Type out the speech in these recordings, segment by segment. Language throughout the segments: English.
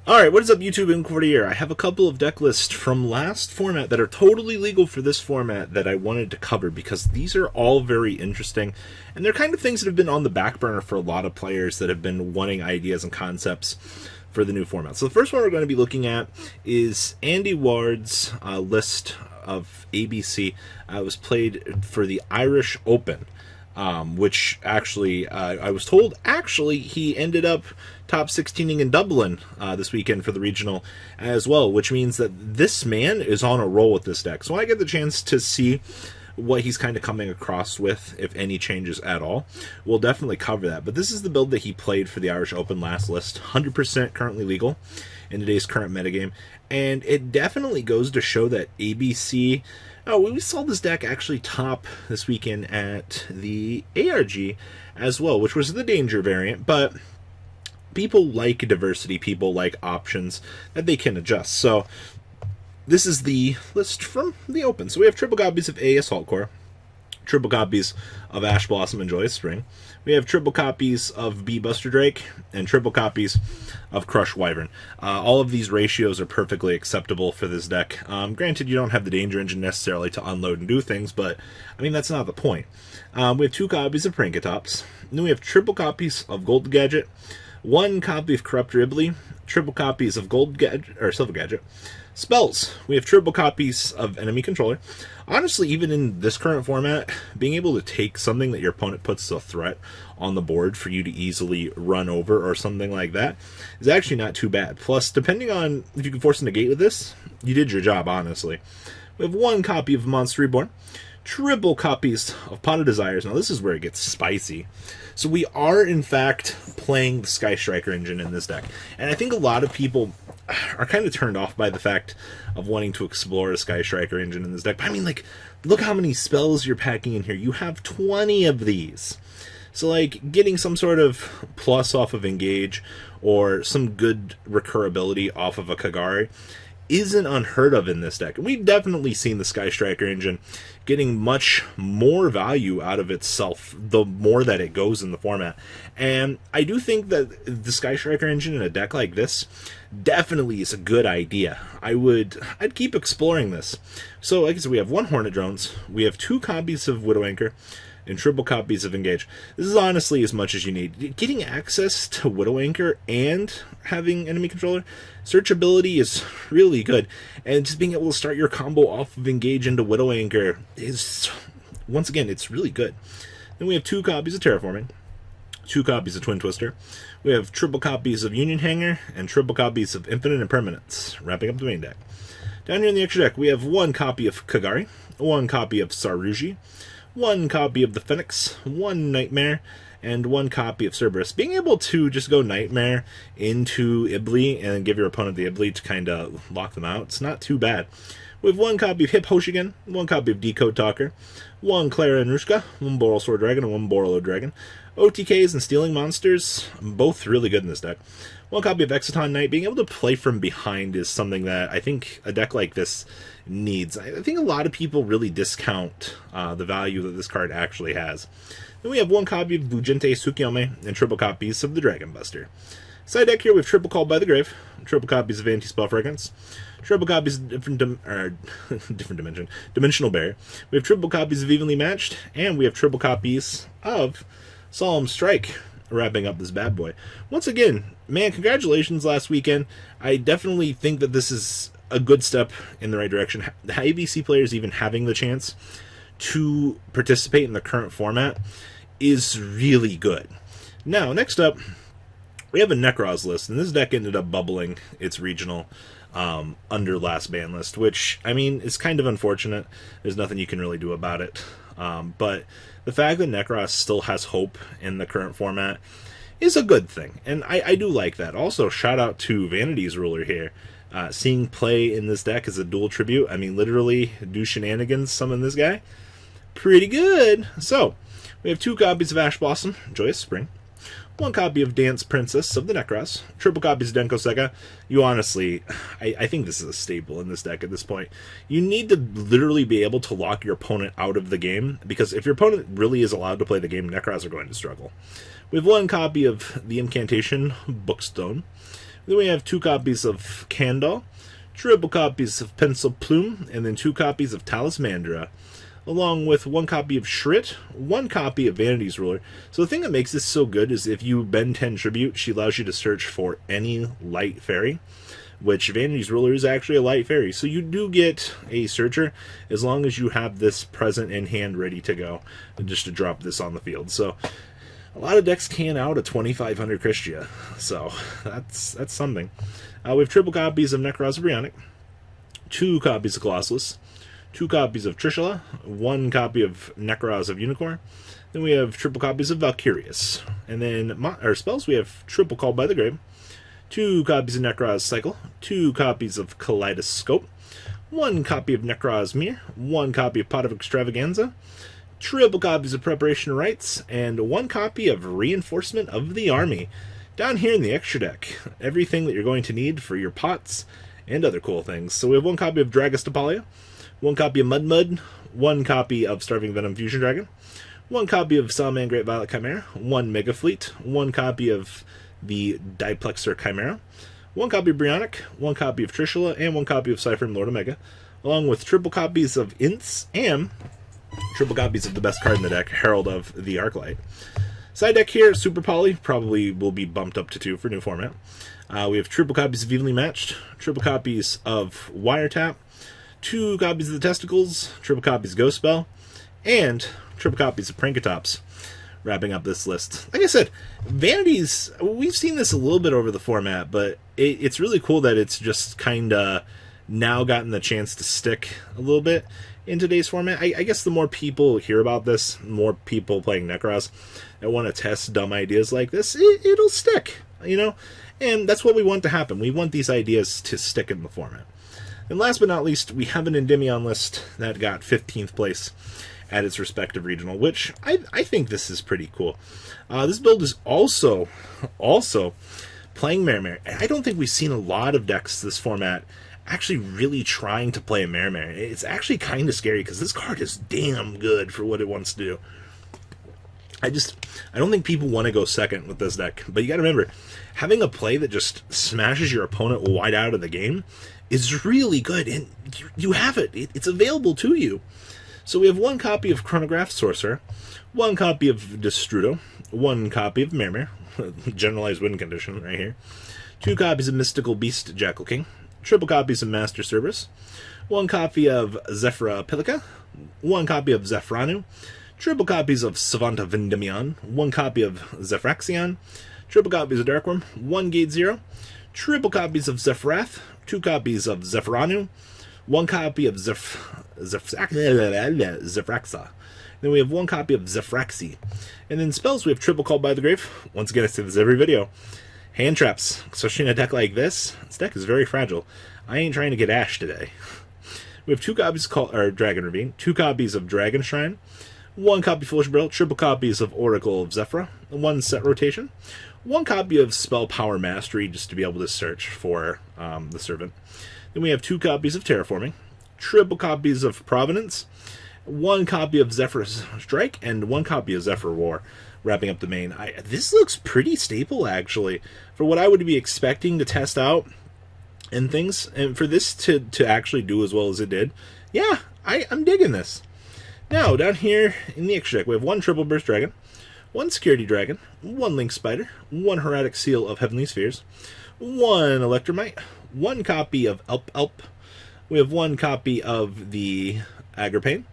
Alright, what is up YouTube and Quartier? I have a couple of deck lists from last format that are totally legal for this format that I wanted to cover because these are all very interesting and they're kind of things that have been on the back burner for a lot of players that have been wanting ideas and concepts for the new format. So the first one we're going to be looking at is Andy Ward's list of ABC. It was played for the Irish Open. Which actually, I was told, he ended up top 16ing in Dublin this weekend for the regional as well, which means that this man is on a roll with this deck. So when I get the chance to see what he's kind of coming across with, if any changes at all, we'll definitely cover that. But this is the build that he played for the Irish Open last list, 100% currently legal in today's current metagame, and it definitely goes to show that ABC... Oh, we saw this deck actually top this weekend at the ARG as well, which was the Danger variant, but people like diversity, people like options that they can adjust. So this is the list from the Open. So we have triple copies of A Assault Core, triple copies of Ash Blossom and Joyous Spring. We have triple copies of B Buster Drake and triple copies of Crush Wyvern. All of these ratios are perfectly acceptable for this deck. Granted, you don't have the Danger Engine necessarily to unload and do things, but I mean, that's not the point. We have 2 copies of Prankatops. Then we have triple copies of Gold Gadget, 1 copy of Corrupt Ribley, triple copies of Gold Gadget or Silver Gadget. Spells, we have triple copies of Enemy Controller. Honestly, even in this current format, being able to take something that your opponent puts a threat on the board for you to easily run over or something like that is actually not too bad. Plus, depending on if you can force a negate with this, you did your job, honestly. We have 1 copy of Monster Reborn, triple copies of Pot of Desires. Now, this is where it gets spicy. So we are, in fact, playing the Sky Striker engine in this deck. And I think a lot of people are kind of turned off by the fact of wanting to explore a Sky Striker engine in this deck. But I mean, like, look how many spells you're packing in here. You have 20 of these. So, like, getting some sort of plus off of Engage or some good recurability off of a Kagari isn't unheard of in this deck. And we've definitely seen the Sky Striker engine getting much more value out of itself the more that it goes in the format. And I do think that the Sky Striker engine in a deck like this definitely is a good idea. I'd keep exploring this. So like I said, we have 1 Hornet Drones, we have 2 copies of Widow Anchor, and triple copies of Engage. This is honestly as much as you need. Getting access to Widow Anchor and having Enemy Controller, searchability is really good. And just being able to start your combo off of Engage into Widow Anchor is, once again, it's really good. Then we have 2 copies of Terraforming, 2 copies of Twin Twister. We have triple copies of Union Hanger and triple copies of Infinite Impermanence, wrapping up the main deck. Down here in the extra deck, we have 1 copy of Kagari, 1 copy of Saruji, 1 copy of the Phoenix, 1 Nightmare, and 1 copy of Cerberus. Being able to just go Nightmare into Ibli and give your opponent the Ibli to kind of lock them out, it's not too bad. We have 1 copy of Hip Hoshigan, 1 copy of Decode Talker, 1 Clara Anushka, 1 Boral Sword Dragon, and 1 Borolo Dragon. OTKs and Stealing Monsters, both really good in this deck. 1 copy of Exciton Knight. Being able to play from behind is something that I think a deck like this needs. I think a lot of people really discount the value that this card actually has. Then we have 1 copy of Bujente Tsukiyomi and triple copies of the Dragon Buster. Side deck here, we have triple Called by the Grave, triple copies of Anti-Spell Fragrance, triple copies of Dimensional Barrier. We have triple copies of Evenly Matched, and we have triple copies of Solemn Strike, wrapping up this bad boy. Once again, man, congratulations last weekend. I definitely think that this is a good step in the right direction. The ABC players even having the chance to participate in the current format is really good. Now, next up, we have a Nekroz list, and this deck ended up bubbling its regional under last ban list, which, I mean, is kind of unfortunate. There's nothing you can really do about it. But the fact that Nekroz still has hope in the current format is a good thing, and I do like that. Also, shout out to Vanity's Ruler here. Seeing play in this deck as a dual tribute, I mean, literally do shenanigans, summon this guy. Pretty good. So, we have 2 copies of Ash Blossom, Joyous Spring, 1 copy of Dance Princess of the Nekroz, triple copies of Denko Sega. You honestly, I think this is a staple in this deck at this point. You need to literally be able to lock your opponent out of the game, because if your opponent really is allowed to play the game, Nekroz are going to struggle. We have 1 copy of the Incantation Bookstone. Then we have 2 copies of Candle, triple copies of Pencil Plume, and then 2 copies of Talismandra, along with 1 copy of Shrit, 1 copy of Vanity's Ruler. So the thing that makes this so good is if you bend 10 Tribute, she allows you to search for any light fairy, which Vanity's Ruler is actually a light fairy. So you do get a searcher as long as you have this present in hand ready to go, just to drop this on the field. So a lot of decks can out a 2500 Christia, so that's something. We have triple copies of Nekroz Brionic, 2 copies of Colossus, 2 copies of Trishula, 1 copy of Nekroz of Unicorn. Then we have triple copies of Valkyrius. And then our spells, we have triple Called by the Grave, 2 copies of Nekroz Cycle, 2 copies of Kaleidoscope, 1 copy of Nekroz Mirror, 1 copy of Pot of Extravaganza, triple copies of Preparation Rites, and 1 copy of Reinforcement of the Army. Down here in the extra deck, everything that you're going to need for your pots and other cool things. So we have 1 copy of Dragostapalia, 1 copy of Mud, 1 copy of Starving Venom Fusion Dragon, 1 copy of Salaman Great Violet Chimera, 1 Mega Fleet, 1 copy of the Diplexer Chimera, 1 copy of Brionic, 1 copy of Trishula, and 1 copy of Cypher Lord Omega, along with triple copies of Ints and triple copies of the best card in the deck, Herald of the Arclight. Side deck here, Super Poly, probably will be bumped up to 2 for new format. We have triple copies of Evenly Matched, triple copies of Wiretap, 2 copies of the Testicles, triple copies of Ghost Spell, and triple copies of Prankatops. Wrapping up this list. Like I said, Vanities, we've seen this a little bit over the format, but it's really cool that it's just kind of now gotten the chance to stick a little bit in today's format. I guess the more people hear about this, more people playing Nekroz that want to test dumb ideas like this, it'll stick, you know? And that's what we want to happen. We want these ideas to stick in the format. And last but not least, we have an Endymion list that got 15th place at its respective regional, which I think this is pretty cool. This build is also playing Mare. I don't think we've seen a lot of decks this format actually really trying to play a Mare. It's actually kind of scary because this card is damn good for what it wants to do. I don't think people want to go second with this deck, but you got to remember, having a play that just smashes your opponent wide out of the game is really good, and you have it. It's available to you. So we have 1 copy of Chronograph Sorcerer, 1 copy of Destrudo, 1 copy of Mare, generalized win condition right here, 2 copies of Mystical Beast Jackal King, triple copies of Master Cerberus, 1 copy of Zefra Pilica, 1 copy of Zefranu, triple copies of Savanta Vendemion, 1 copy of Zefraxion, triple copies of Darkworm, 1 Gate Zero, triple copies of Zefrath, 2 copies of Zefranu, 1 copy of Zefraxa. Then we have 1 copy of Zefraxi. And then spells, we have triple Called by the Grave. Once again, I say this every video. Hand traps, especially in a deck like this. This deck is very fragile. I ain't trying to get Ash today. We have 2 copies of Dragon Ravine, 2 copies of Dragon Shrine, 1 copy of Foolish Brill, triple copies of Oracle of Zefra, 1 set rotation, 1 copy of Spell Power Mastery, just to be able to search for the Servant. Then we have 2 copies of Terraforming, triple copies of Providence, 1 copy of Zephyr's Strike, and 1 copy of Zephyr War. Wrapping up the main. This looks pretty stable, actually, for what I would be expecting to test out and things. And for this to actually do as well as it did, yeah, I'm digging this. Now, down here in the extra deck, we have 1 Triple Burst Dragon, 1 Security Dragon, 1 Link Spider, 1 Heretic Seal of Heavenly Spheres, 1 Electromite, 1 copy of Elp. We have 1 copy of the Agripane,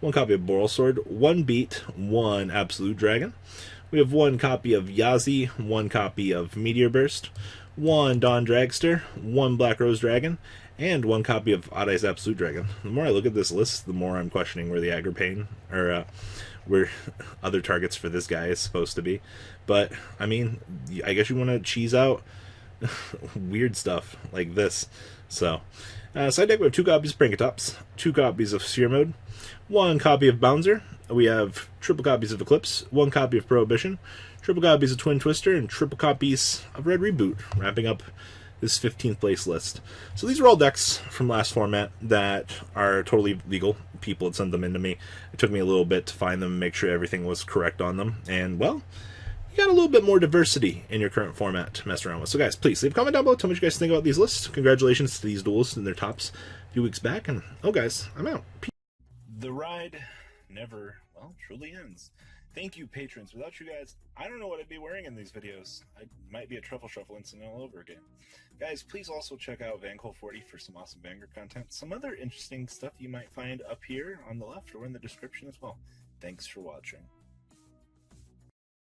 1 copy of Boral Sword, 1 Beat, 1 Absolute Dragon. We have 1 copy of Yazi, 1 copy of Meteor Burst, 1 Dawn Dragster, 1 Black Rose Dragon, and 1 copy of Odd Eyes Absolute Dragon. The more I look at this list, the more I'm questioning where the Agripane, or where other targets for this guy is supposed to be. But, I mean, I guess you want to cheese out weird stuff like this. So, side deck, we have 2 copies of Prankatops, 2 copies of Seer Mode, 1 copy of Bouncer. We have triple copies of Eclipse, 1 copy of Prohibition, triple copies of Twin Twister, and triple copies of Red Reboot, wrapping up this 15th place list. So these are all decks from last format that are totally legal. People had sent them in to me. It took me a little bit to find them and make sure everything was correct on them. And, well, got a little bit more diversity in your current format to mess around with. So guys, please leave a comment down below. Tell me what you guys think about these lists. Congratulations to these duels in their tops a few weeks back. And oh guys, I'm out. Peace. The ride never, well, truly ends. Thank you, patrons. Without you guys, I don't know what I'd be wearing in these videos. I might be a truffle shuffle incident all over again. Guys, please also check out Vanquil40 for some awesome Vanguard content. Some other interesting stuff you might find up here on the left or in the description as well. Thanks for watching.